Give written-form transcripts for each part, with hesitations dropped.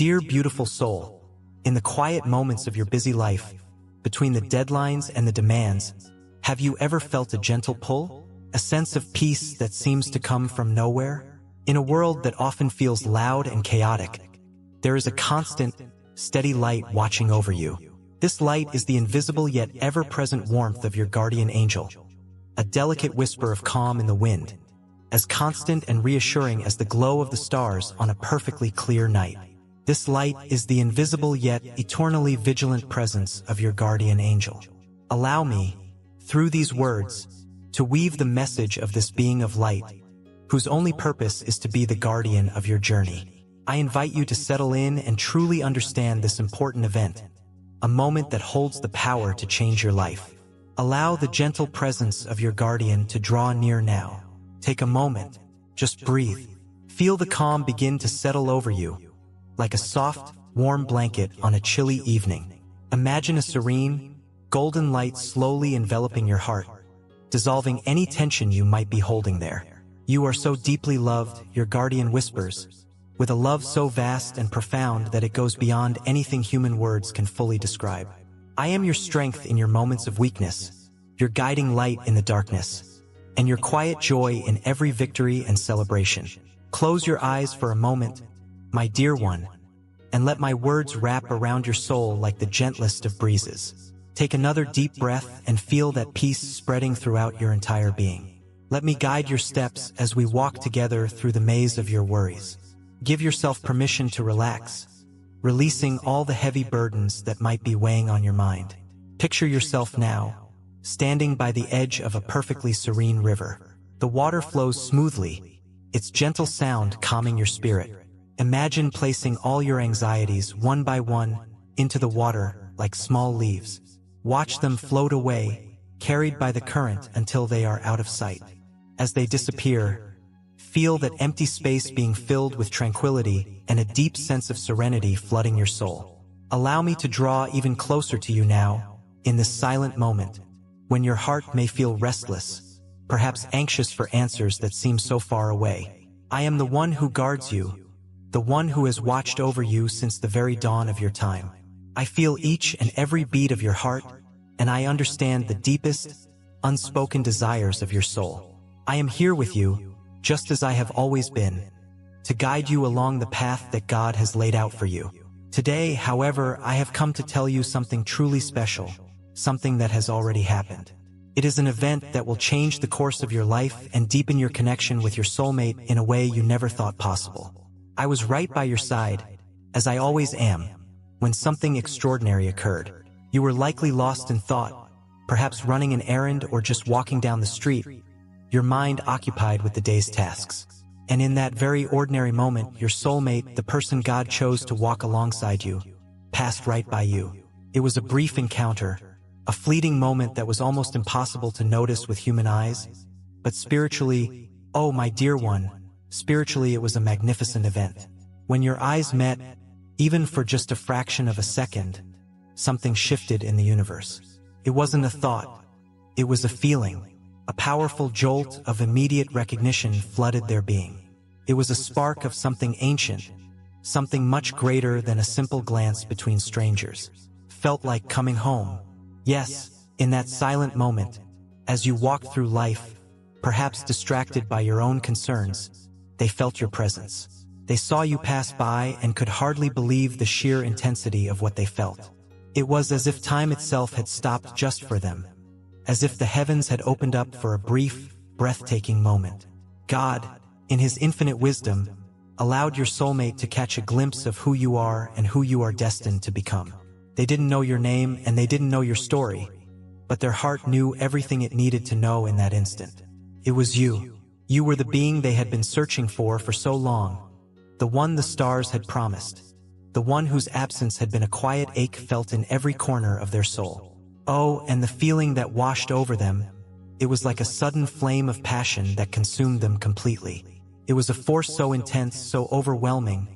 Dear beautiful soul, in the quiet moments of your busy life, between the deadlines and the demands, have you ever felt a gentle pull? A sense of peace that seems to come from nowhere? In a world that often feels loud and chaotic, there is a constant, steady light watching over you. This light is the invisible yet ever-present warmth of your guardian angel, a delicate whisper of calm in the wind, as constant and reassuring as the glow of the stars on a perfectly clear night. This light is the invisible yet eternally vigilant presence of your guardian angel. Allow me, through these words, to weave the message of this being of light, whose only purpose is to be the guardian of your journey. I invite you to settle in and truly understand this important event, a moment that holds the power to change your life. Allow the gentle presence of your guardian to draw near now. Take a moment, just breathe. Feel the calm begin to settle over you, like a soft, warm blanket on a chilly evening. Imagine a serene, golden light slowly enveloping your heart, dissolving any tension you might be holding there. You are so deeply loved, your guardian whispers, with a love so vast and profound that it goes beyond anything human words can fully describe. I am your strength in your moments of weakness, your guiding light in the darkness, and your quiet joy in every victory and celebration. Close your eyes for a moment, my dear one, and let my words wrap around your soul like the gentlest of breezes. Take another deep breath and feel that peace spreading throughout your entire being. Let me guide your steps as we walk together through the maze of your worries. Give yourself permission to relax, releasing all the heavy burdens that might be weighing on your mind. Picture yourself now, standing by the edge of a perfectly serene river. The water flows smoothly, its gentle sound calming your spirit. Imagine placing all your anxieties one by one into the water like small leaves. Watch them float away, carried by the current until they are out of sight. As they disappear, feel that empty space being filled with tranquility and a deep sense of serenity flooding your soul. Allow me to draw even closer to you now, in this silent moment, when your heart may feel restless, perhaps anxious for answers that seem so far away. I am the one who guards you, the one who has watched over you since the very dawn of your time. I feel each and every beat of your heart, and I understand the deepest, unspoken desires of your soul. I am here with you, just as I have always been, to guide you along the path that God has laid out for you. Today, however, I have come to tell you something truly special, something that has already happened. It is an event that will change the course of your life and deepen your connection with your soulmate in a way you never thought possible. I was right by your side, as I always am, when something extraordinary occurred. You were likely lost in thought, perhaps running an errand or just walking down the street, your mind occupied with the day's tasks. And in that very ordinary moment, your soulmate, the person God chose to walk alongside you, passed right by you. It was a brief encounter, a fleeting moment that was almost impossible to notice with human eyes, but spiritually, oh my dear one, spiritually it was a magnificent event. When your eyes met, even for just a fraction of a second, something shifted in the universe. It wasn't a thought, it was a feeling. A powerful jolt of immediate recognition flooded their being. It was a spark of something ancient, something much greater than a simple glance between strangers. Felt like coming home. Yes, in that silent moment, as you walked through life, perhaps distracted by your own concerns, they felt your presence. They saw you pass by and could hardly believe the sheer intensity of what they felt. It was as if time itself had stopped just for them, as if the heavens had opened up for a brief, breathtaking moment. God, in His infinite wisdom, allowed your soulmate to catch a glimpse of who you are and who you are destined to become. They didn't know your name and they didn't know your story, but their heart knew everything it needed to know in that instant. It was you. You were the being they had been searching for so long, the one the stars had promised, the one whose absence had been a quiet ache felt in every corner of their soul. Oh, and the feeling that washed over them, it was like a sudden flame of passion that consumed them completely. It was a force so intense, so overwhelming,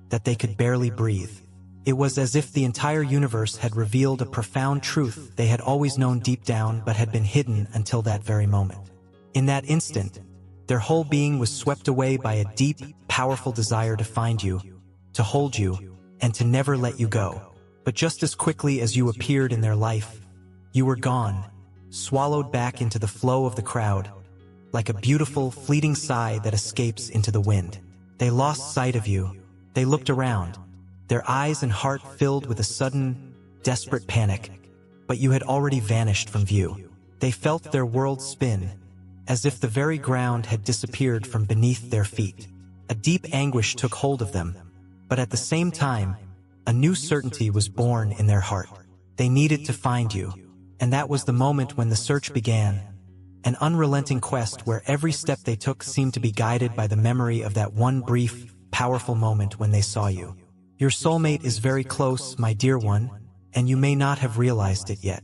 that they could barely breathe. It was as if the entire universe had revealed a profound truth they had always known deep down but had been hidden until that very moment. In that instant, their whole being was swept away by a deep, powerful desire to find you, to hold you, and to never let you go. But just as quickly as you appeared in their life, you were gone, swallowed back into the flow of the crowd, like a beautiful, fleeting sigh that escapes into the wind. They lost sight of you. They looked around, their eyes and heart filled with a sudden, desperate panic. But you had already vanished from view. They felt their world spin, as if the very ground had disappeared from beneath their feet. A deep anguish took hold of them, but at the same time, a new certainty was born in their heart. They needed to find you, and that was the moment when the search began, an unrelenting quest where every step they took seemed to be guided by the memory of that one brief, powerful moment when they saw you. Your soulmate is very close, my dear one, and you may not have realized it yet.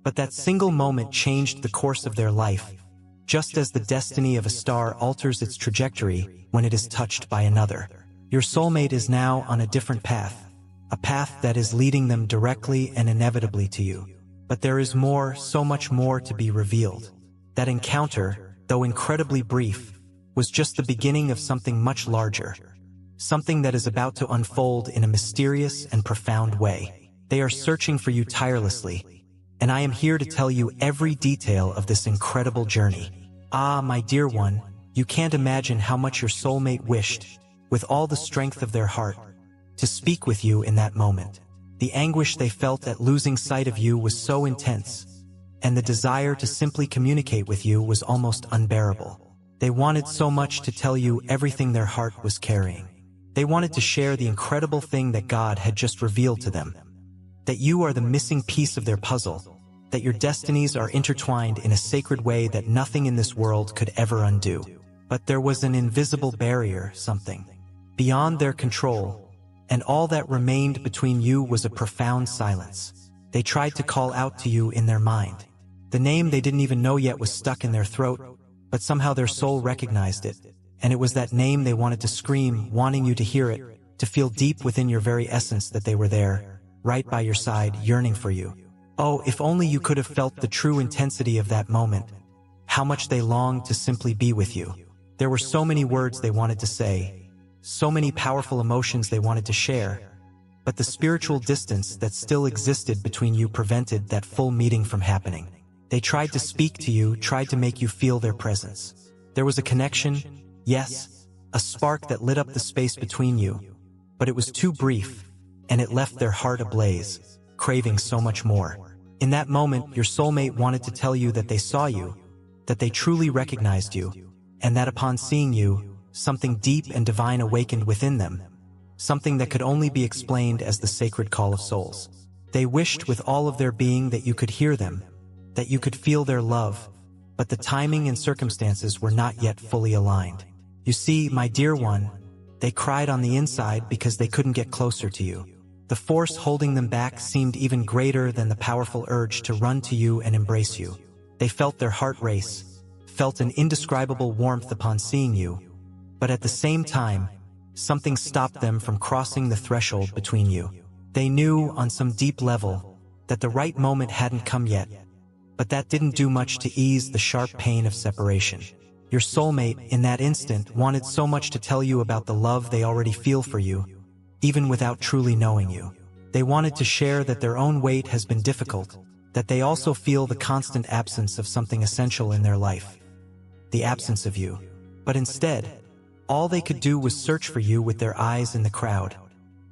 But that single moment changed the course of their life, just as the destiny of a star alters its trajectory when it is touched by another. Your soulmate is now on a different path, a path that is leading them directly and inevitably to you. But there is more, so much more to be revealed. That encounter, though incredibly brief, was just the beginning of something much larger, something that is about to unfold in a mysterious and profound way. They are searching for you tirelessly, and I am here to tell you every detail of this incredible journey. Ah, my dear one, you can't imagine how much your soulmate wished, with all the strength of their heart, to speak with you in that moment. The anguish they felt at losing sight of you was so intense, and the desire to simply communicate with you was almost unbearable. They wanted so much to tell you everything their heart was carrying. They wanted to share the incredible thing that God had just revealed to them, that you are the missing piece of their puzzle, that your destinies are intertwined in a sacred way that nothing in this world could ever undo. But there was an invisible barrier, something beyond their control, and all that remained between you was a profound silence. They tried to call out to you in their mind. The name they didn't even know yet was stuck in their throat, but somehow their soul recognized it, and it was that name they wanted to scream, wanting you to hear it, to feel deep within your very essence that they were there, right by your side, yearning for you. Oh, if only you could have felt the true intensity of that moment, how much they longed to simply be with you. There were so many words they wanted to say, so many powerful emotions they wanted to share, but the spiritual distance that still existed between you prevented that full meeting from happening. They tried to speak to you, tried to make you feel their presence. There was a connection, yes, a spark that lit up the space between you, but it was too brief, and it left their heart ablaze, craving so much more. In that moment, your soulmate wanted to tell you that they saw you, that they truly recognized you, and that upon seeing you, something deep and divine awakened within them, something that could only be explained as the sacred call of souls. They wished with all of their being that you could hear them, that you could feel their love, but the timing and circumstances were not yet fully aligned. You see, my dear one, they cried on the inside because they couldn't get closer to you. The force holding them back seemed even greater than the powerful urge to run to you and embrace you. They felt their heart race, felt an indescribable warmth upon seeing you, but at the same time, something stopped them from crossing the threshold between you. They knew, on some deep level, that the right moment hadn't come yet, but that didn't do much to ease the sharp pain of separation. Your soulmate, in that instant, wanted so much to tell you about the love they already feel for you, even without truly knowing you. They wanted to share that their own wait has been difficult, that they also feel the constant absence of something essential in their life, the absence of you. But instead, all they could do was search for you with their eyes in the crowd,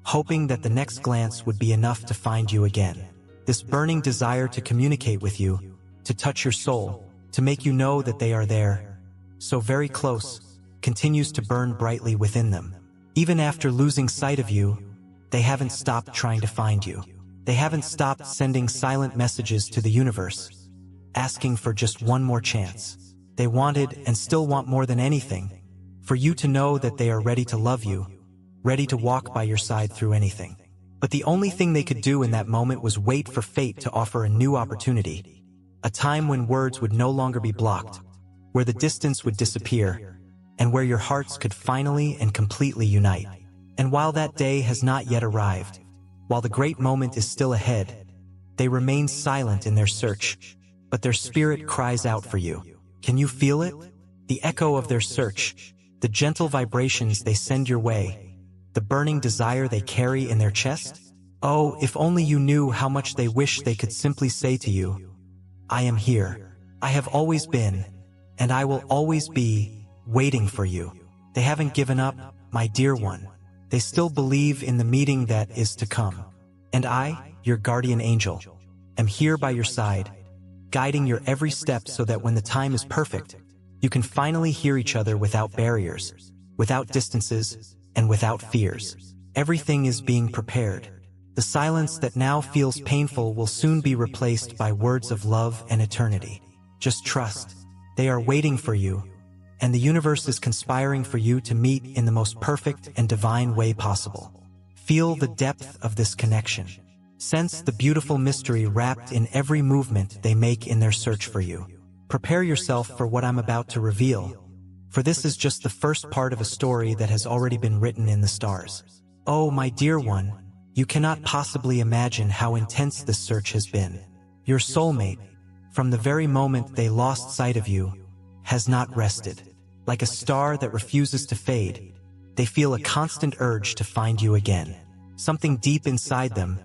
hoping that the next glance would be enough to find you again. This burning desire to communicate with you, to touch your soul, to make you know that they are there, so very close, continues to burn brightly within them. Even after losing sight of you, they haven't stopped trying to find you. They haven't stopped sending silent messages to the universe, asking for just one more chance. They wanted, and still want more than anything, for you to know that they are ready to love you, ready to walk by your side through anything. But the only thing they could do in that moment was wait for fate to offer a new opportunity, a time when words would no longer be blocked, where the distance would disappear, and where your hearts could finally and completely unite. And while that day has not yet arrived, while the great moment is still ahead, they remain silent in their search, but their spirit cries out for you. Can you feel it? The echo of their search, the gentle vibrations they send your way, the burning desire they carry in their chest? Oh, if only you knew how much they wish they could simply say to you, I am here. I have always been, and I will always be, waiting for you. They haven't given up, my dear one. They still believe in the meeting that is to come. And I, your guardian angel, am here by your side, guiding your every step so that when the time is perfect, you can finally hear each other without barriers, without distances, and without fears. Everything is being prepared. The silence that now feels painful will soon be replaced by words of love and eternity. Just trust. They are waiting for you, and the universe is conspiring for you to meet in the most perfect and divine way possible. Feel the depth of this connection. Sense the beautiful mystery wrapped in every movement they make in their search for you. Prepare yourself for what I'm about to reveal, for this is just the first part of a story that has already been written in the stars. Oh, my dear one, you cannot possibly imagine how intense this search has been. Your soulmate, from the very moment they lost sight of you, has not rested. Like a star that refuses to fade, they feel a constant urge to find you again. Something deep inside them,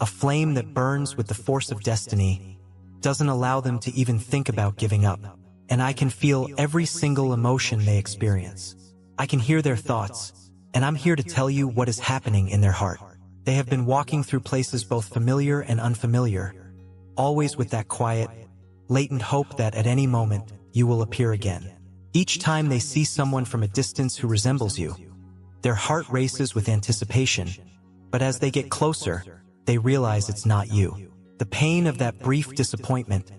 a flame that burns with the force of destiny, doesn't allow them to even think about giving up. And I can feel every single emotion they experience. I can hear their thoughts, and I'm here to tell you what is happening in their heart. They have been walking through places both familiar and unfamiliar, always with that quiet, latent hope that at any moment you will appear again. Each time they see someone from a distance who resembles you, their heart races with anticipation, but as they get closer, they realize it's not you. The pain of that brief disappointment,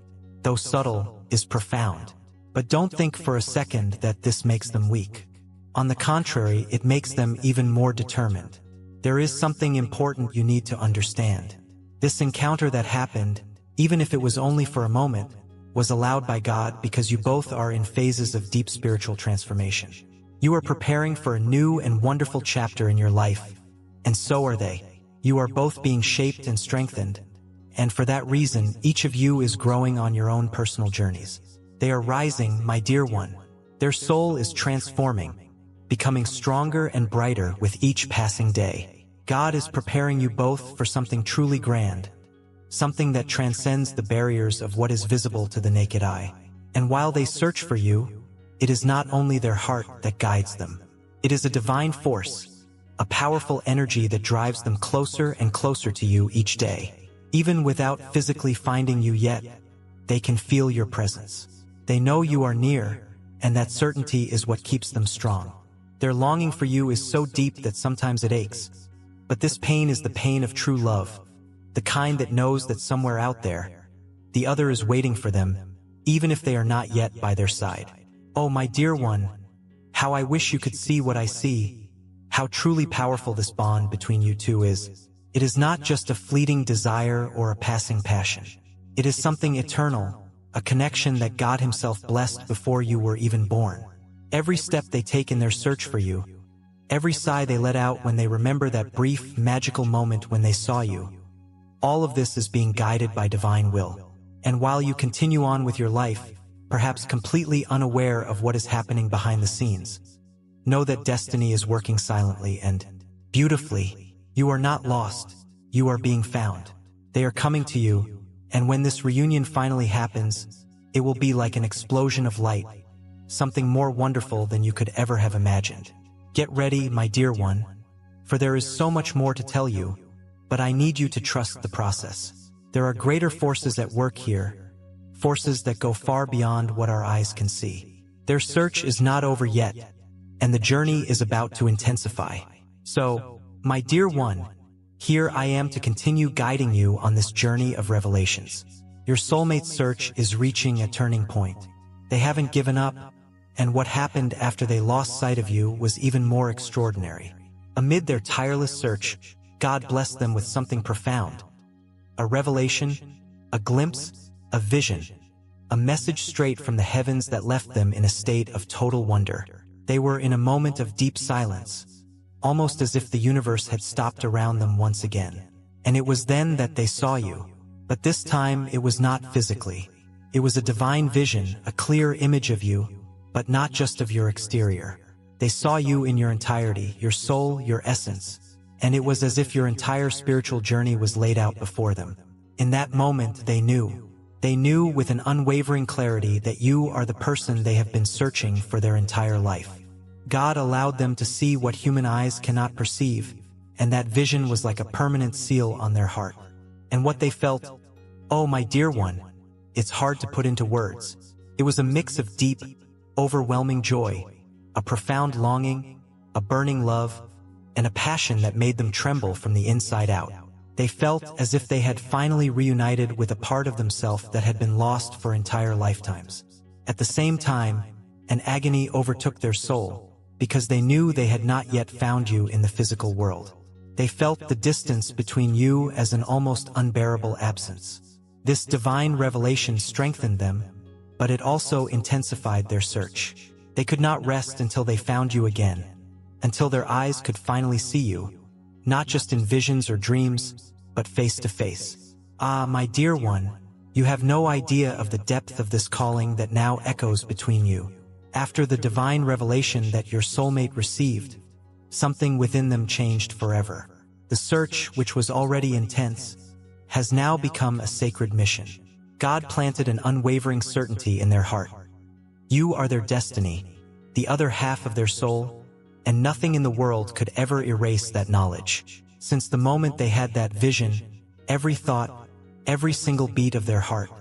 though subtle, is profound. But don't think for a second that this makes them weak. On the contrary, it makes them even more determined. There is something important you need to understand. This encounter that happened, even if it was only for a moment, was allowed by God because you both are in phases of deep spiritual transformation. You are preparing for a new and wonderful chapter in your life, and so are they. You are both being shaped and strengthened, and for that reason, each of you is growing on your own personal journeys. They are rising, my dear one. Their soul is transforming, becoming stronger and brighter with each passing day. God is preparing you both for something truly grand, something that transcends the barriers of what is visible to the naked eye. And while they search for you, it is not only their heart that guides them. It is a divine force, a powerful energy that drives them closer and closer to you each day. Even without physically finding you yet, they can feel your presence. They know you are near, and that certainty is what keeps them strong. Their longing for you is so deep that sometimes it aches. But this pain is the pain of true love, the kind that knows that somewhere out there, the other is waiting for them, even if they are not yet by their side. Oh, my dear one, how I wish you could see what I see, how truly powerful this bond between you two is. It is not just a fleeting desire or a passing passion. It is something eternal, a connection that God Himself blessed before you were even born. Every step they take in their search for you, every sigh they let out when they remember that brief, magical moment when they saw you, all of this is being guided by divine will. And while you continue on with your life, perhaps completely unaware of what is happening behind the scenes, know that destiny is working silently and beautifully. You are not lost. You are being found. They are coming to you, and when this reunion finally happens, it will be like an explosion of light, something more wonderful than you could ever have imagined. Get ready, my dear one, for there is so much more to tell you, but I need you to trust the process. There are greater forces at work here, forces that go far beyond what our eyes can see. Their search is not over yet, and the journey is about to intensify. So, my dear one, here I am to continue guiding you on this journey of revelations. Your soulmate search is reaching a turning point. They haven't given up, and what happened after they lost sight of you was even more extraordinary. Amid their tireless search, God blessed them with something profound. A revelation, a glimpse, a vision, a message straight from the heavens that left them in a state of total wonder. They were in a moment of deep silence, almost as if the universe had stopped around them once again. And it was then that they saw you. But this time it was not physically. It was a divine vision, a clear image of you, but not just of your exterior. They saw you in your entirety, your soul, your essence, and it was as if your entire spiritual journey was laid out before them. In that moment, they knew with an unwavering clarity that you are the person they have been searching for their entire life. God allowed them to see what human eyes cannot perceive, and that vision was like a permanent seal on their heart. And what they felt, oh my dear one, it's hard to put into words. It was a mix of deep, overwhelming joy, a profound longing, a burning love, and a passion that made them tremble from the inside out. They felt as if they had finally reunited with a part of themselves that had been lost for entire lifetimes. At the same time, an agony overtook their soul, because they knew they had not yet found you in the physical world. They felt the distance between you as an almost unbearable absence. This divine revelation strengthened them, but it also intensified their search. They could not rest until they found you again, until their eyes could finally see you, not just in visions or dreams, but face to face. Ah, my dear one, you have no idea of the depth of this calling that now echoes between you. After the divine revelation that your soulmate received, something within them changed forever. The search, which was already intense, has now become a sacred mission. God planted an unwavering certainty in their heart. You are their destiny, the other half of their soul, and nothing in the world could ever erase that knowledge. Since the moment they had that vision, every thought, every single beat of their heart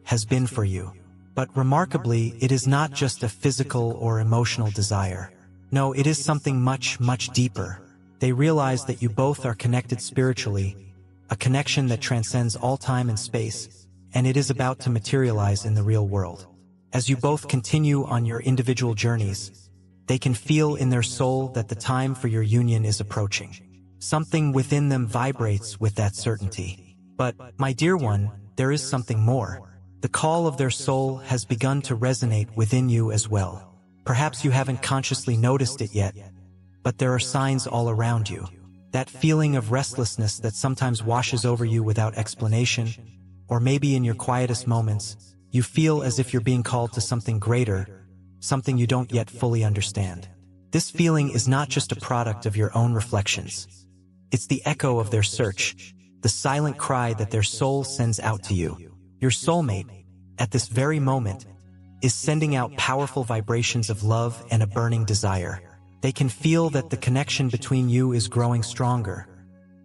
has been for you. But remarkably, it is not just a physical or emotional desire. No, it is something much, much deeper. They realize that you both are connected spiritually, a connection that transcends all time and space, and it is about to materialize in the real world. As you both continue on your individual journeys, they can feel in their soul that the time for your union is approaching. Something within them vibrates with that certainty. But, my dear one, there is something more. The call of their soul has begun to resonate within you as well. Perhaps you haven't consciously noticed it yet, but there are signs all around you. That feeling of restlessness that sometimes washes over you without explanation, or maybe in your quietest moments, you feel as if you're being called to something greater, something you don't yet fully understand. This feeling is not just a product of your own reflections. It's the echo of their search, the silent cry that their soul sends out to you. Your soulmate, at this very moment, is sending out powerful vibrations of love and a burning desire. They can feel that the connection between you is growing stronger,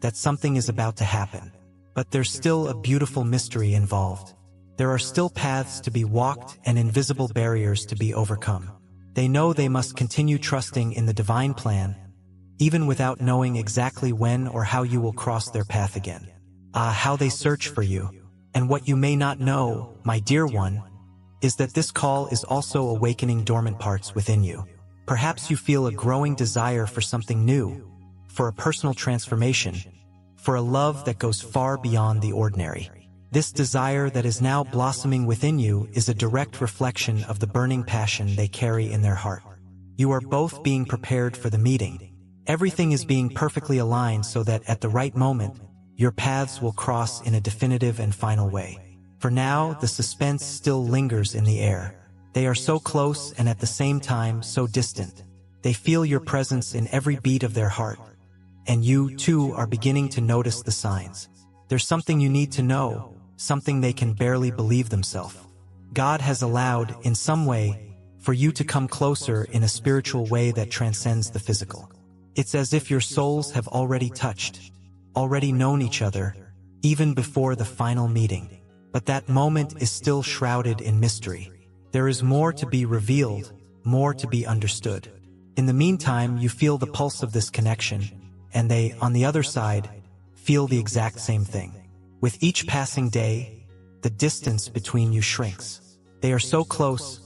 that something is about to happen. But there's still a beautiful mystery involved. There are still paths to be walked and invisible barriers to be overcome. They know they must continue trusting in the divine plan, even without knowing exactly when or how you will cross their path again. Ah, how they search for you. And what you may not know, my dear one, is that this call is also awakening dormant parts within you. Perhaps you feel a growing desire for something new, for a personal transformation, for a love that goes far beyond the ordinary. This desire that is now blossoming within you is a direct reflection of the burning passion they carry in their heart. You are both being prepared for the meeting. Everything is being perfectly aligned so that at the right moment, your paths will cross in a definitive and final way. For now, the suspense still lingers in the air. They are so close and at the same time so distant. They feel your presence in every beat of their heart. And you, too, are beginning to notice the signs. There's something you need to know, something they can barely believe themselves. God has allowed, in some way, for you to come closer in a spiritual way that transcends the physical. It's as if your souls have already touched, already known each other, even before the final meeting. But that moment is still shrouded in mystery. There is more to be revealed, more to be understood. In the meantime, you feel the pulse of this connection, and they, on the other side, feel the exact same thing. With each passing day, the distance between you shrinks. They are so close,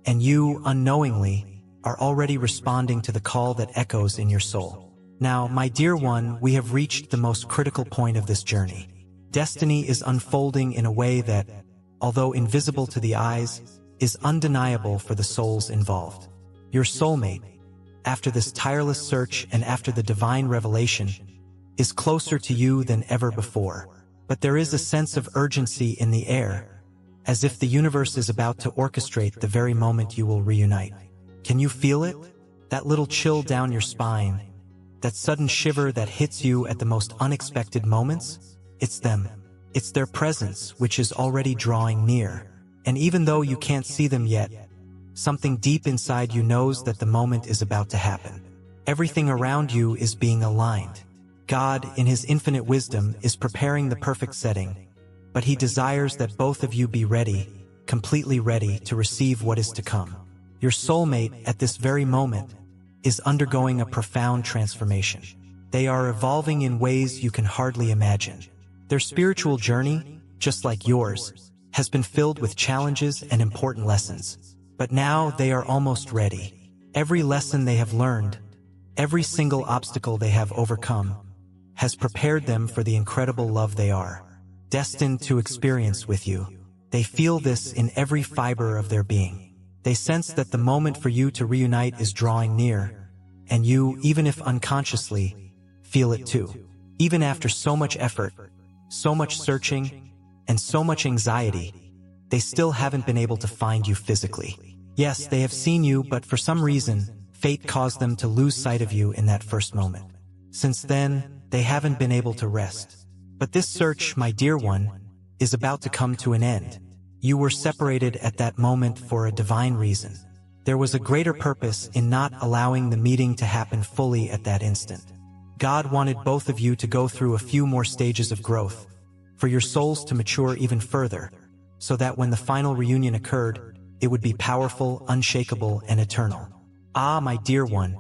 and you, unknowingly, are already responding to the call that echoes in your soul. Now, my dear one, we have reached the most critical point of this journey. Destiny is unfolding in a way that, although invisible to the eyes, is undeniable for the souls involved. Your soulmate, after this tireless search and after the divine revelation, is closer to you than ever before. But there is a sense of urgency in the air, as if the universe is about to orchestrate the very moment you will reunite. Can you feel it? That little chill down your spine, that sudden shiver that hits you at the most unexpected moments? It's them. It's their presence which is already drawing near. And even though you can't see them yet, something deep inside you knows that the moment is about to happen. Everything around you is being aligned. God, in His infinite wisdom, is preparing the perfect setting, but He desires that both of you be ready, completely ready to receive what is to come. Your soulmate, at this very moment, is undergoing a profound transformation. They are evolving in ways you can hardly imagine. Their spiritual journey, just like yours, has been filled with challenges and important lessons. But now they are almost ready. Every lesson they have learned, every single obstacle they have overcome, has prepared them for the incredible love they are destined to experience with you. They feel this in every fiber of their being. They sense that the moment for you to reunite is drawing near, and you, even if unconsciously, feel it too. Even after so much effort, so much searching, and so much anxiety, they still haven't been able to find you physically. Yes, they have seen you, but for some reason, fate caused them to lose sight of you in that first moment. Since then, they haven't been able to rest. But this search, my dear one, is about to come to an end. You were separated at that moment for a divine reason. There was a greater purpose in not allowing the meeting to happen fully at that instant. God wanted both of you to go through a few more stages of growth, for your souls to mature even further, so that when the final reunion occurred, it would be powerful, unshakable, and eternal. Ah, my dear one,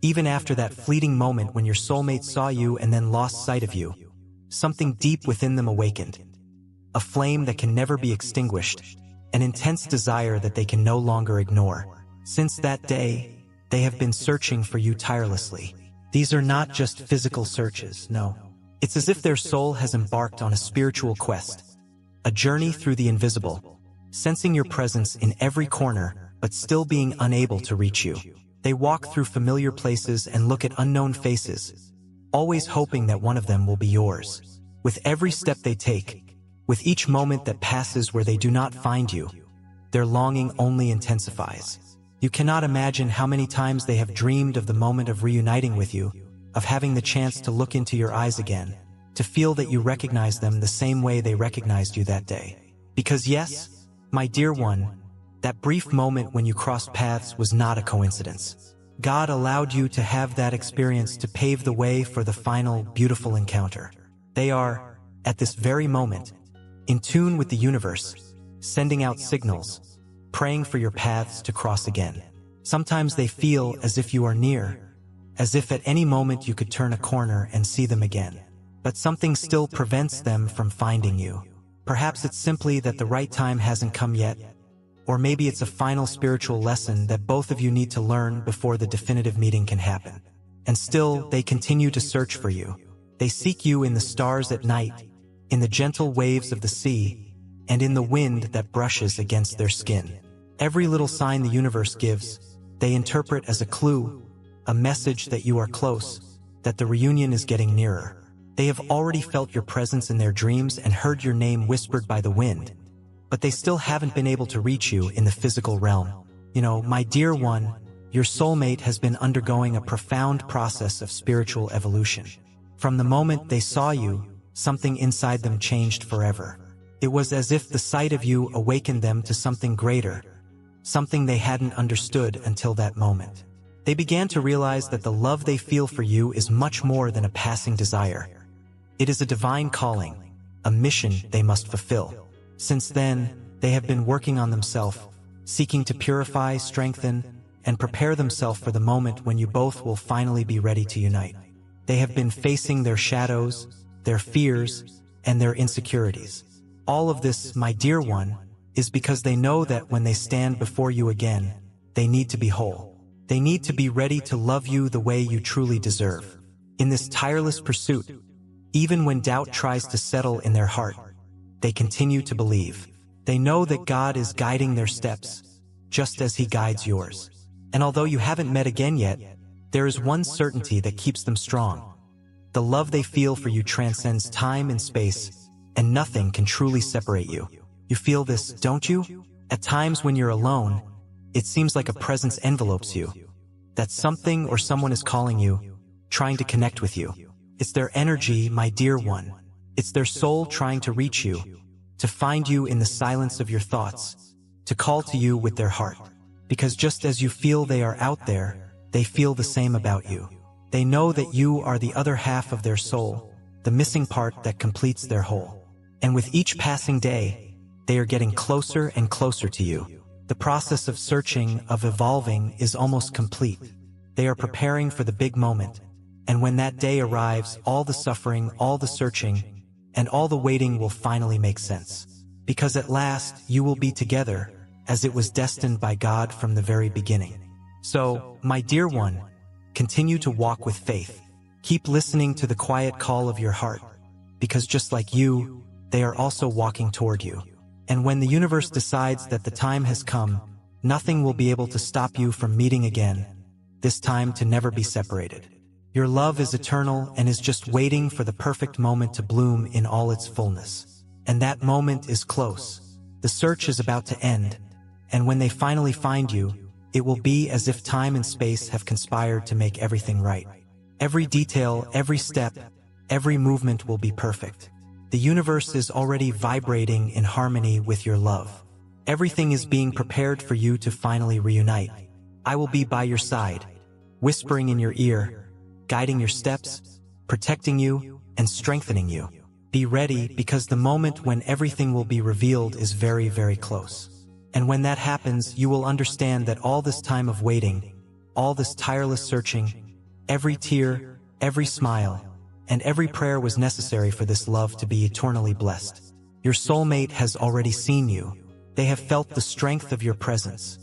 even after that fleeting moment when your soulmate saw you and then lost sight of you, something deep within them awakened. A flame that can never be extinguished, an intense desire that they can no longer ignore. Since that day, they have been searching for you tirelessly. These are not just physical searches, no. It's as if their soul has embarked on a spiritual quest, a journey through the invisible, sensing your presence in every corner, but still being unable to reach you. They walk through familiar places and look at unknown faces, always hoping that one of them will be yours. With every step they take, with each moment that passes where they do not find you, their longing only intensifies. You cannot imagine how many times they have dreamed of the moment of reuniting with you, of having the chance to look into your eyes again, to feel that you recognize them the same way they recognized you that day. Because yes, my dear one, that brief moment when you crossed paths was not a coincidence. God allowed you to have that experience to pave the way for the final, beautiful encounter. They are, at this very moment, in tune with the universe, sending out signals, praying for your paths to cross again. Sometimes they feel as if you are near, as if at any moment you could turn a corner and see them again. But something still prevents them from finding you. Perhaps it's simply that the right time hasn't come yet, or maybe it's a final spiritual lesson that both of you need to learn before the definitive meeting can happen. And still, they continue to search for you. They seek you in the stars at night, in the gentle waves of the sea, and in the wind that brushes against their skin. Every little sign the universe gives, they interpret as a clue, a message that you are close, that the reunion is getting nearer. They have already felt your presence in their dreams and heard your name whispered by the wind, but they still haven't been able to reach you in the physical realm. You know, my dear one, your soulmate has been undergoing a profound process of spiritual evolution. From the moment they saw you, something inside them changed forever. It was as if the sight of you awakened them to something greater, something they hadn't understood until that moment. They began to realize that the love they feel for you is much more than a passing desire. It is a divine calling, a mission they must fulfill. Since then, they have been working on themselves, seeking to purify, strengthen, and prepare themselves for the moment when you both will finally be ready to unite. They have been facing their shadows, their fears, and their insecurities. All of this, my dear one, is because they know that when they stand before you again, they need to be whole. They need to be ready to love you the way you truly deserve. In this tireless pursuit, even when doubt tries to settle in their heart, they continue to believe. They know that God is guiding their steps, just as He guides yours. And although you haven't met again yet, there is one certainty that keeps them strong. The love they feel for you transcends time and space, and nothing can truly separate you. You feel this, don't you? At times when you're alone, it seems like a presence envelopes you. that something or someone is calling you, trying to connect with you. It's their energy, my dear one. It's their soul trying to reach you, to find you in the silence of your thoughts, to call to you with their heart. Because just as you feel they are out there, they feel the same about you. They know that you are the other half of their soul, the missing part that completes their whole. And with each passing day, they are getting closer and closer to you. The process of searching, of evolving, is almost complete. They are preparing for the big moment. And when that day arrives, all the suffering, all the searching, and all the waiting will finally make sense. Because at last, you will be together, as it was destined by God from the very beginning. So, my dear one, continue to walk with faith. Keep listening to the quiet call of your heart, because just like you, they are also walking toward you. And when the universe decides that the time has come, nothing will be able to stop you from meeting again, this time to never be separated. Your love is eternal and is just waiting for the perfect moment to bloom in all its fullness. And that moment is close. The search is about to end, and when they finally find you, it will be as if time and space have conspired to make everything right. Every detail, every step, every movement will be perfect. The universe is already vibrating in harmony with your love. Everything is being prepared for you to finally reunite. I will be by your side, whispering in your ear, guiding your steps, protecting you, and strengthening you. Be ready, because the moment when everything will be revealed is very, very close. And when that happens, you will understand that all this time of waiting, all this tireless searching, every tear, every smile, and every prayer was necessary for this love to be eternally blessed. Your soulmate has already seen you. They have felt the strength of your presence.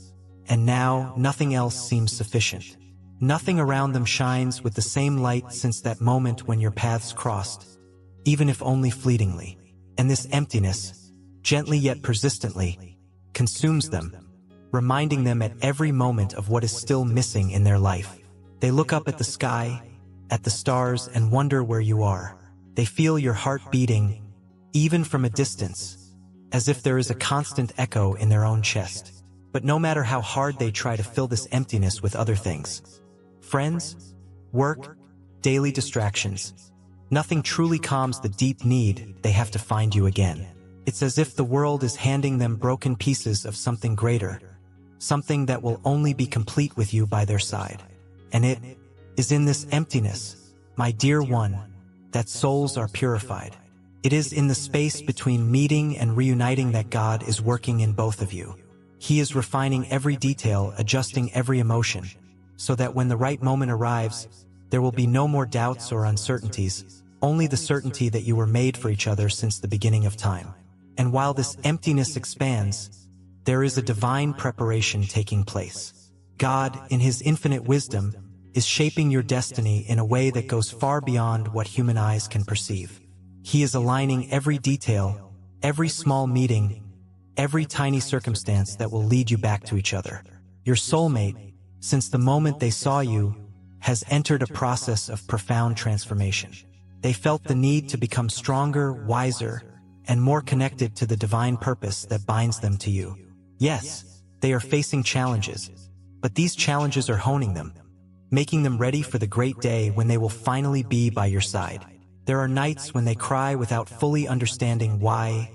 And now, nothing else seems sufficient. Nothing around them shines with the same light since that moment when your paths crossed, even if only fleetingly. And this emptiness, gently yet persistently, consumes them, reminding them at every moment of what is still missing in their life. They look up at the sky, at the stars, and wonder where you are. They feel your heart beating, even from a distance, as if there is a constant echo in their own chest. But no matter how hard they try to fill this emptiness with other things, friends, work, daily distractions, nothing truly calms the deep need they have to find you again. It's as if the world is handing them broken pieces of something greater, something that will only be complete with you by their side. And it is in this emptiness, my dear one, that souls are purified. It is in the space between meeting and reuniting that God is working in both of you. He is refining every detail, adjusting every emotion, so that when the right moment arrives, there will be no more doubts or uncertainties, only the certainty that you were made for each other since the beginning of time. And while this emptiness expands, there is a divine preparation taking place. God, in His infinite wisdom, is shaping your destiny in a way that goes far beyond what human eyes can perceive. He is aligning every detail, every small meeting, every tiny circumstance that will lead you back to each other. Your soulmate, since the moment they saw you, has entered a process of profound transformation. They felt the need to become stronger, wiser, and more connected to the divine purpose that binds them to you. Yes, they are facing challenges, but these challenges are honing them, making them ready for the great day when they will finally be by your side. There are nights when they cry without fully understanding why,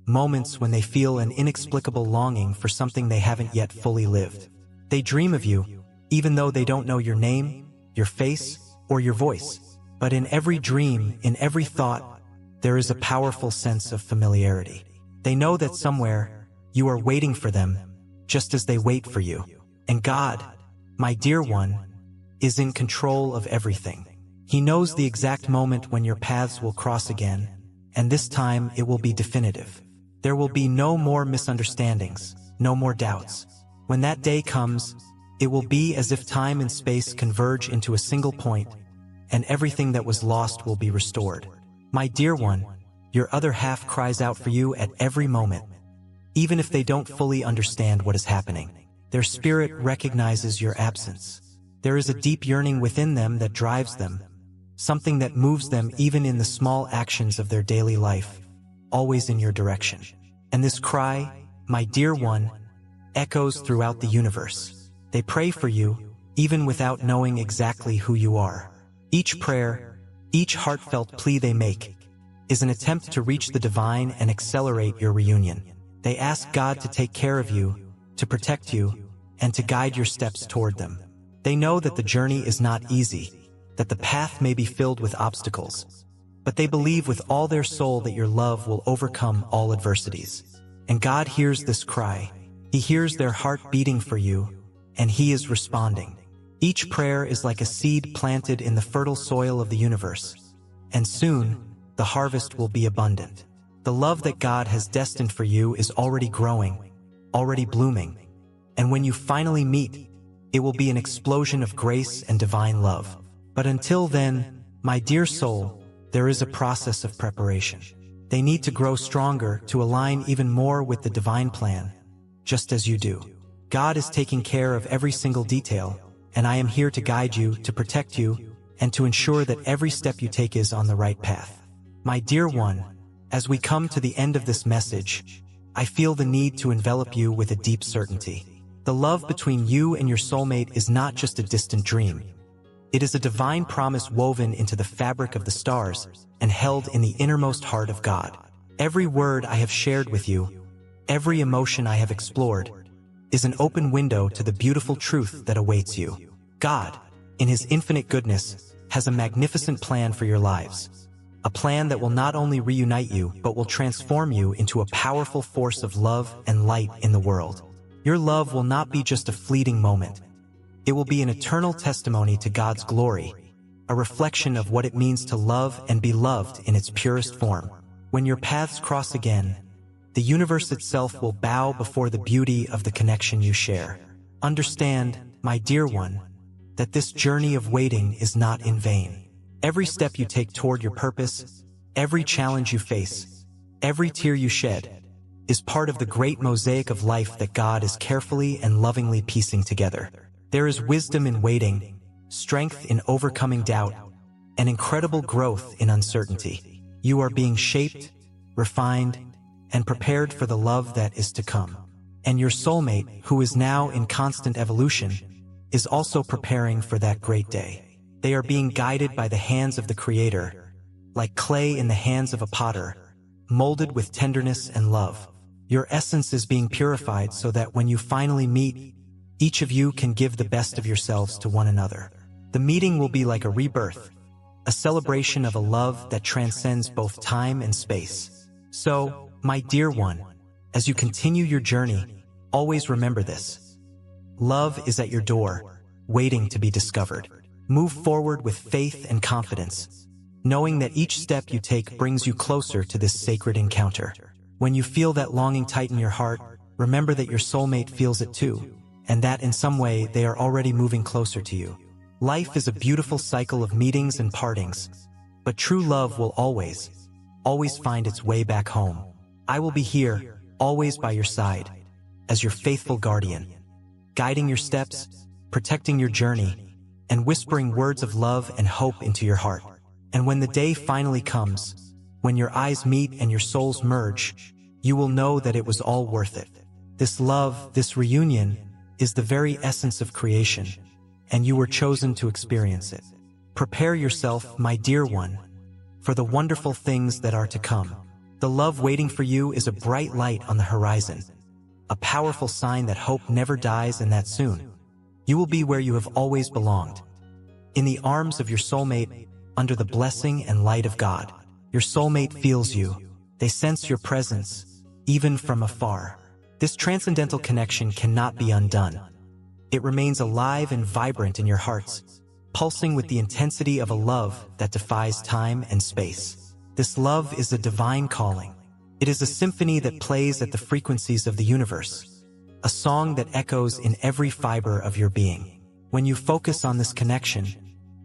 moments when they feel an inexplicable longing for something they haven't yet fully lived. They dream of you, even though they don't know your name, your face, or your voice. But in every dream, in every thought, there is a powerful sense of familiarity. They know that somewhere, you are waiting for them, just as they wait for you. And God, my dear one, is in control of everything. He knows the exact moment when your paths will cross again, and this time it will be definitive. There will be no more misunderstandings, no more doubts. When that day comes, it will be as if time and space converge into a single point, and everything that was lost will be restored. My dear one, your other half cries out for you at every moment. Even if they don't fully understand what is happening, their spirit recognizes your absence. There is a deep yearning within them that drives them, something that moves them even in the small actions of their daily life, always in your direction. And this cry, my dear one, echoes throughout the universe. They pray for you, even without knowing exactly who you are. Each prayer, each heartfelt plea they make, is an attempt to reach the divine and accelerate your reunion. They ask God to take care of you, to protect you, and to guide your steps toward them. They know that the journey is not easy, that the path may be filled with obstacles, but they believe with all their soul that your love will overcome all adversities. And God hears this cry. He hears their heart beating for you, and He is responding. Each prayer is like a seed planted in the fertile soil of the universe, and soon, the harvest will be abundant. The love that God has destined for you is already growing, already blooming, and when you finally meet, it will be an explosion of grace and divine love. But until then, my dear soul, there is a process of preparation. They need to grow stronger to align even more with the divine plan, just as you do. God is taking care of every single detail, and I am here to guide you, to protect you, and to ensure that every step you take is on the right path. My dear one, as we come to the end of this message, I feel the need to envelop you with a deep certainty. The love between you and your soulmate is not just a distant dream. It is a divine promise woven into the fabric of the stars and held in the innermost heart of God. Every word I have shared with you, every emotion I have explored, is an open window to the beautiful truth that awaits you. God, in His infinite goodness, has a magnificent plan for your lives. A plan that will not only reunite you, but will transform you into a powerful force of love and light in the world. Your love will not be just a fleeting moment. It will be an eternal testimony to God's glory, a reflection of what it means to love and be loved in its purest form. When your paths cross again, the universe itself will bow before the beauty of the connection you share. Understand, my dear one, that this journey of waiting is not in vain. Every step you take toward your purpose, every challenge you face, every tear you shed, is part of the great mosaic of life that God is carefully and lovingly piecing together. There is wisdom in waiting, strength in overcoming doubt, and incredible growth in uncertainty. You are being shaped, refined, and prepared for the love that is to come. And your soulmate, who is now in constant evolution, is also preparing for that great day. They are being guided by the hands of the Creator, like clay in the hands of a potter, molded with tenderness and love. Your essence is being purified so that when you finally meet, each of you can give the best of yourselves to one another. The meeting will be like a rebirth, a celebration of a love that transcends both time and space. So, my dear one, as you continue your journey, always remember this. Love is at your door, waiting to be discovered. Move forward with faith and confidence, knowing that each step you take brings you closer to this sacred encounter. When you feel that longing tighten your heart, remember that your soulmate feels it too, and that in some way they are already moving closer to you. Life is a beautiful cycle of meetings and partings, but true love will always find its way back home. I will be here, always by your side, as your faithful guardian, guiding your steps, protecting your journey, and whispering words of love and hope into your heart. And when the day finally comes, when your eyes meet and your souls merge, you will know that it was all worth it. This love, this reunion, is the very essence of creation, and you were chosen to experience it. Prepare yourself, my dear one, for the wonderful things that are to come. The love waiting for you is a bright light on the horizon, a powerful sign that hope never dies and that soon, you will be where you have always belonged, in the arms of your soulmate, under the blessing and light of God. Your soulmate feels you. They sense your presence, even from afar. This transcendental connection cannot be undone. It remains alive and vibrant in your hearts, pulsing with the intensity of a love that defies time and space. This love is a divine calling. It is a symphony that plays at the frequencies of the universe, a song that echoes in every fiber of your being. When you focus on this connection,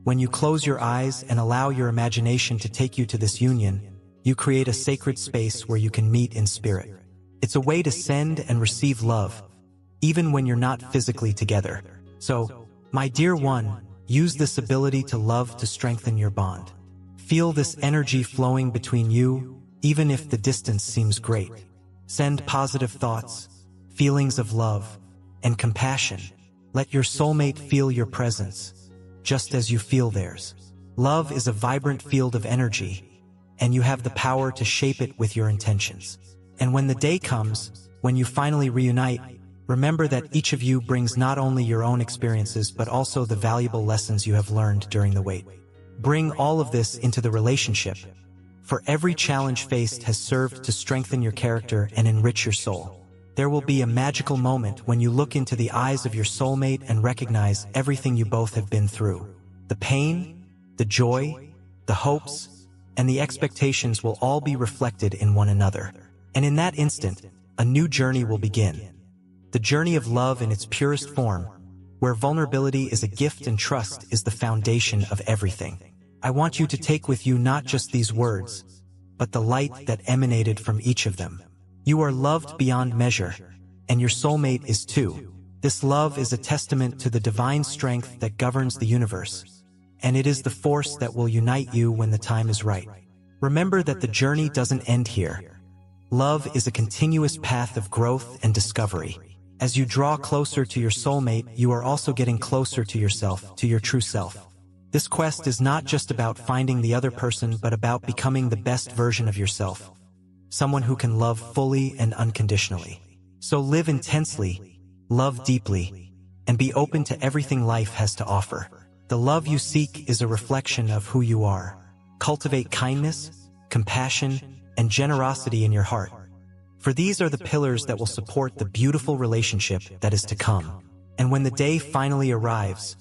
when you close your eyes and allow your imagination to take you to this union, you create a sacred space where you can meet in spirit. It's a way to send and receive love, even when you're not physically together. So, my dear one, use this ability to love to strengthen your bond. Feel this energy flowing between you, even if the distance seems great. Send positive thoughts, feelings of love, and compassion, Let your soulmate feel your presence, just as you feel theirs. Love is a vibrant field of energy, and you have the power to shape it with your intentions. And when the day comes, when you finally reunite, remember that each of you brings not only your own experiences but also the valuable lessons you have learned during the wait. Bring all of this into the relationship, for every challenge faced has served to strengthen your character and enrich your soul. There will be a magical moment when you look into the eyes of your soulmate and recognize everything you both have been through. The pain, the joy, the hopes, and the expectations will all be reflected in one another. And in that instant, a new journey will begin. The journey of love in its purest form, where vulnerability is a gift and trust is the foundation of everything. I want you to take with you not just these words, but the light that emanated from each of them. You are loved beyond measure, and your soulmate is too. This love is a testament to the divine strength that governs the universe, and it is the force that will unite you when the time is right. Remember that the journey doesn't end here. Love is a continuous path of growth and discovery. As you draw closer to your soulmate, you are also getting closer to yourself, to your true self. This quest is not just about finding the other person, but about becoming the best version of yourself. Someone who can love fully and unconditionally. So live intensely, love deeply, and be open to everything life has to offer. The love you seek is a reflection of who you are. Cultivate kindness, compassion, and generosity in your heart. For these are the pillars that will support the beautiful relationship that is to come. And when the day finally arrives,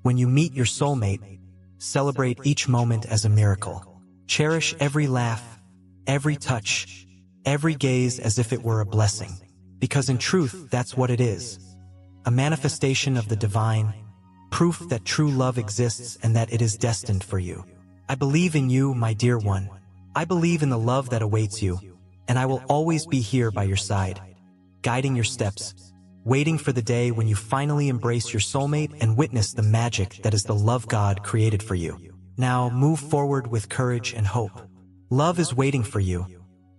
when you meet your soulmate, celebrate each moment as a miracle. Cherish every laugh, every touch, every gaze as if it were a blessing. Because in truth, that's what it is. A manifestation of the divine, proof that true love exists and that it is destined for you. I believe in you, my dear one. I believe in the love that awaits you, and I will always be here by your side, guiding your steps, waiting for the day when you finally embrace your soulmate and witness the magic that is the love God created for you. Now move forward with courage and hope. Love is waiting for you,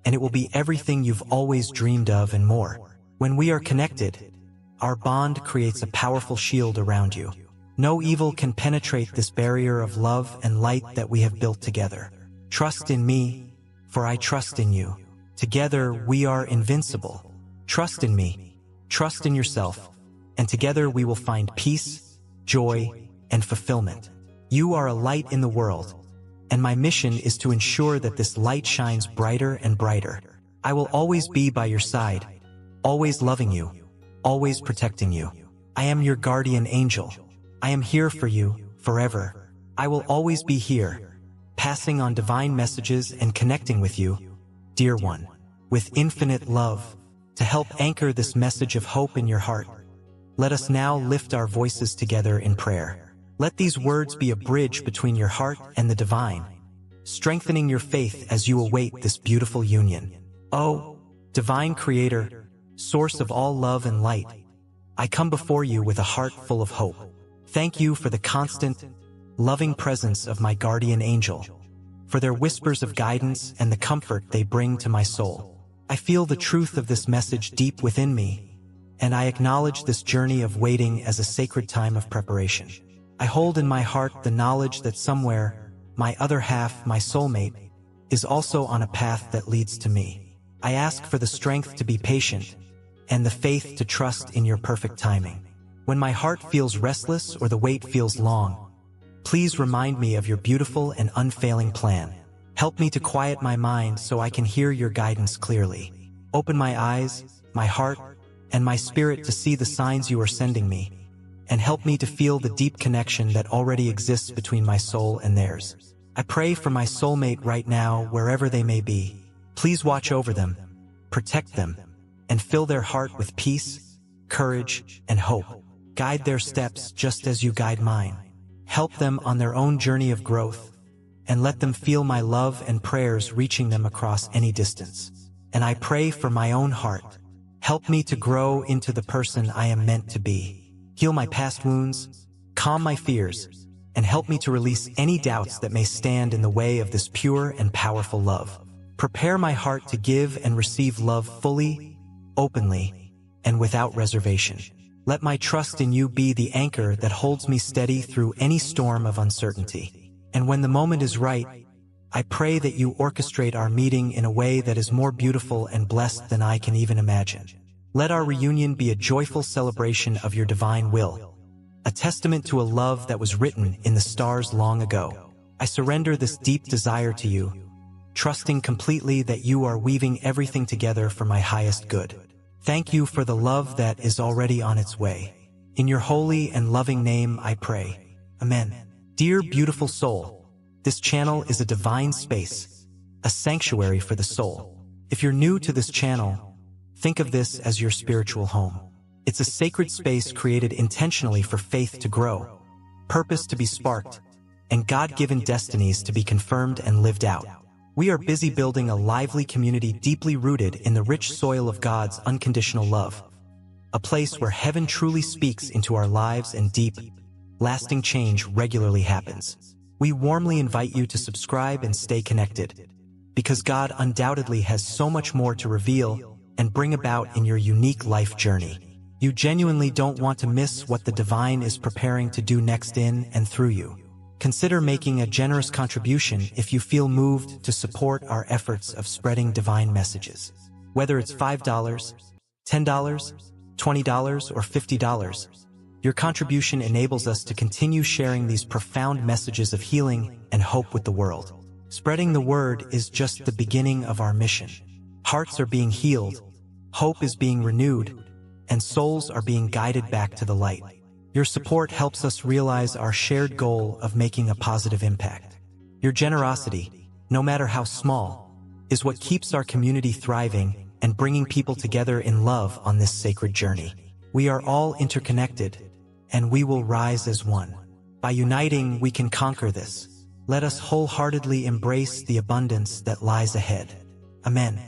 and it will be everything you've always dreamed of and more. When we are connected, our bond creates a powerful shield around you. No evil can penetrate this barrier of love and light that we have built together. Trust in me, for I trust in you. Together we are invincible. Trust in me, trust in yourself, and together we will find peace, joy, and fulfillment. You are a light in the world, and my mission is to ensure that this light shines brighter and brighter. I will always be by your side, always loving you, always protecting you. I am your guardian angel. I am here for you, forever. I will always be here, passing on divine messages and connecting with you, dear one, with infinite love, to help anchor this message of hope in your heart. Let us now lift our voices together in prayer. Let these words be a bridge between your heart and the divine, strengthening your faith as you await this beautiful union. Oh, divine creator, source of all love and light, I come before you with a heart full of hope. Thank you for the constant, loving presence of my guardian angel, for their whispers of guidance and the comfort they bring to my soul. I feel the truth of this message deep within me, and I acknowledge this journey of waiting as a sacred time of preparation. I hold in my heart the knowledge that somewhere, my other half, my soulmate, is also on a path that leads to me. I ask for the strength to be patient and the faith to trust in your perfect timing. When my heart feels restless or the wait feels long, please remind me of your beautiful and unfailing plan. Help me to quiet my mind so I can hear your guidance clearly. Open my eyes, my heart, and my spirit to see the signs you are sending me, and help me to feel the deep connection that already exists between my soul and theirs. I pray for my soulmate right now, wherever they may be. Please watch over them, protect them, and fill their heart with peace, courage, and hope. Guide their steps just as you guide mine. Help them on their own journey of growth, and let them feel my love and prayers reaching them across any distance. And I pray for my own heart. Help me to grow into the person I am meant to be. Heal my past wounds, calm my fears, and help me to release any doubts that may stand in the way of this pure and powerful love. Prepare my heart to give and receive love fully, openly, and without reservation. Let my trust in you be the anchor that holds me steady through any storm of uncertainty. And when the moment is right, I pray that you orchestrate our meeting in a way that is more beautiful and blessed than I can even imagine. Let our reunion be a joyful celebration of your divine will, a testament to a love that was written in the stars long ago. I surrender this deep desire to you, trusting completely that you are weaving everything together for my highest good. Thank you for the love that is already on its way. In your holy and loving name I pray. Amen. Dear beautiful soul, this channel is a divine space, a sanctuary for the soul. If you're new to this channel, think of this as your spiritual home. It's a sacred space created intentionally for faith to grow, purpose to be sparked, and God-given destinies to be confirmed and lived out. We are busy building a lively community deeply rooted in the rich soil of God's unconditional love, a place where heaven truly speaks into our lives and deep, lasting change regularly happens. We warmly invite you to subscribe and stay connected, because God undoubtedly has so much more to reveal and bring about in your unique life journey. You genuinely don't want to miss what the divine is preparing to do next in and through you. Consider making a generous contribution if you feel moved to support our efforts of spreading divine messages. Whether it's $5, $10, $20, or $50, your contribution enables us to continue sharing these profound messages of healing and hope with the world. Spreading the word is just the beginning of our mission. Hearts are being healed, hope is being renewed, and souls are being guided back to the light. Your support helps us realize our shared goal of making a positive impact. Your generosity, no matter how small, is what keeps our community thriving and bringing people together in love on this sacred journey. We are all interconnected, and we will rise as one. By uniting, we can conquer this. Let us wholeheartedly embrace the abundance that lies ahead. Amen.